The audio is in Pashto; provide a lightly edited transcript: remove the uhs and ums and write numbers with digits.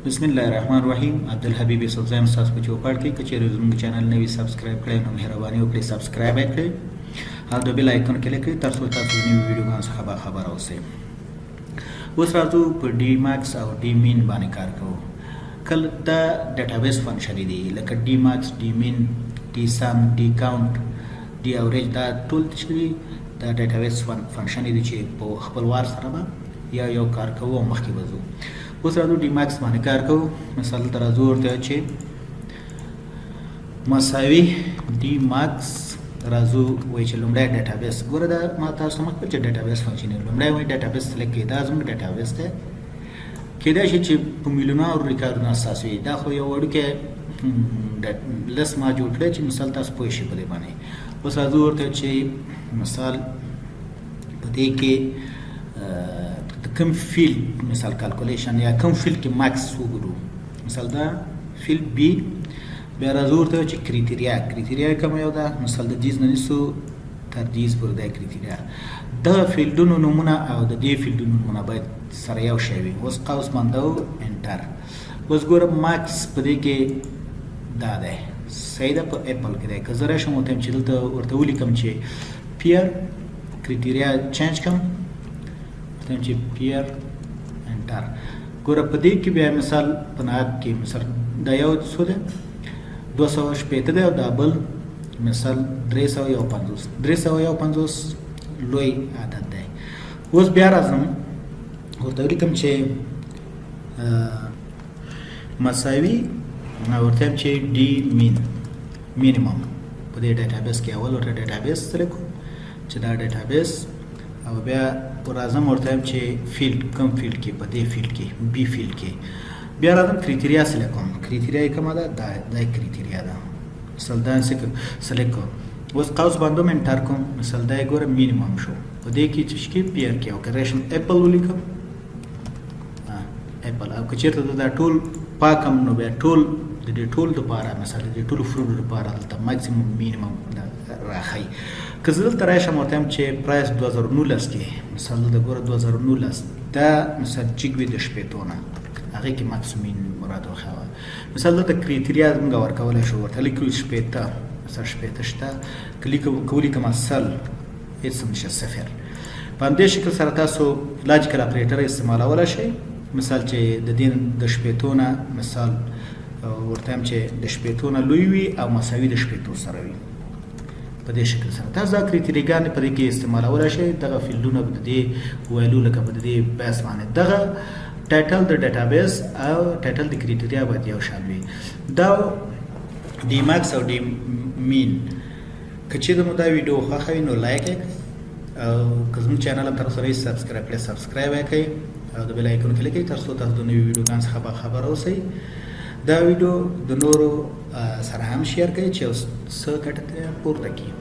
بسم الله الرحمن الرحیم. عبدالحبیب یوسفزی تاسو په چوپړ کې کچېرې زموږ چینل نوی سبسکرایب کړئ نو مهرباني وکړئ سبسکرایب کړئ او د بیل آیکن کلیک کړئ تر څو تاسو د نوي ویډیوګانو څخه باخبره اوسئ. اوس راځو په ډي ماکس او ډي مین باندې کار کوو. کله دا ډیټابیس فنکشن دي لکه ډي ماکس، ډي مین، ډي سم، ډي کاونټ، ډي اوریج، دا ټول چې دا ډیټابیس فنکشن دي چې په خپلوار سره به یو کار کوو او مخکې وځو. اوس راځو ډي ماکس باندې کار کوو. مثال ته راځو ورته چې مساوي ډي ماکس راځو وایي چې لومړی ډیټابیس ګوره دا ما تاسو مخکې چې ډیټابیس فنکشن لومړی وایي ډیټابیس سلیکټ کړئ. دا زموږ ډیټابیس دی. کېدای شي چې په میلیونونو ریکارډونه ستاسو وي. دا خو یو وړوکی لس ما جوړ کړی چې مثال تاسو پوه شئ په دې باندې. اوس راځو ورته چې مثال په دې کې کوم فیلډ مثال کالکولیشن یا کوم فیلډ کې ماکس وګورو. مثال دا فیلډ بی. بیا راځو ورته چې کریټیریا کوم یو ده. مثال د دیز نه نیسو تر دیز پورې دا کریټیریا. دغه فیلډونو نومونه او د دې فیلډونو نومونه باید سره یو شی وي. اوس قوس باندې انټر. اوس ګورم ماکس په دې کې دا دی صحیح ده. په اپل کې دی. که زه راشم ورته چې دلته ورته ولیکم چې پیر کریټیریا چینج کړم چې پیر انټر. ګوره په دې کې بیا مثال په نهایت کې مثال دا یو څو ده 280 ده او دا بل مثال 350 لوی عدد دی. اوس بیا راځم ورته ولیکم چې مساوي ورته چې ډي مین مینیمم په دې ډیټابیس کې اول ورته ډیټابیس سلیکټ کوم چې دا ډیټابیس او بیا راځم ورته چې فیلډ کوم فیلډ کې په دې فیلډ کې بی فیلډ کې بیا راځم کریټیریا سلیکټ کوم. کریټیریا کومه ده؟ دا کریټیریا ده. مثال دا سلیکټ کوم. اوس قوس باندې انټر کوم. مثال دا ګوره مینیمم شو په دې کې چې پیر کې او کریشن اپل ولیکم اپل. او که چیرته دا ټول پاکم نو بیا ټول د دې ټول لپاره مثلا د ټول فروټ لپاره دلته ماکسیمم مینیمم راخی. که زه دلته راشم ورته چې پرایس 2019 کې مثلا د ګوره 2019 دا مثلا چیګوي د شپېتونه هغه کې ماکسیمم مراد وخواه. مثلا دلته کریټیریا موږ ورکولای شو ورته لیکو شپېته مثلا شپېته شته کولی کوم اصل هیڅ نشه صفر. په همدې شکل سره تاسو لاجیکل اپریټر استعمالولی شئ. مثال چې د دې د شپېتونه مثال ورته هم چې د شپېتونه لوی وي او مساوي د شپېتو سره وي. په دې شکل سره تاسو دا کریټیریاګانې په دې کې استعمالولی شئ. دغه فیلډونه به د دې ویلو لکه به د دې بیس باندې دغه ټایټل د ډیټابیس او ټایټل د کریټیریا باید یو شان وي. دا ډي ماکس او ډي مین. که چېرته مو دا ویډیو خوښه وي نو لایک یې کړئ او که زموږ چینل هم تر اوسه رئیس سبسکرایب کړئ سبسکرایب یې کړئ او د بیل آیکن کلیک کړئ تر څو تاسو د نوي ویډیوګانو څخه باخبره اوسئ. دا ویډیو د نورو سره هم شیر کړئ چې څه ګټه پورته کړي.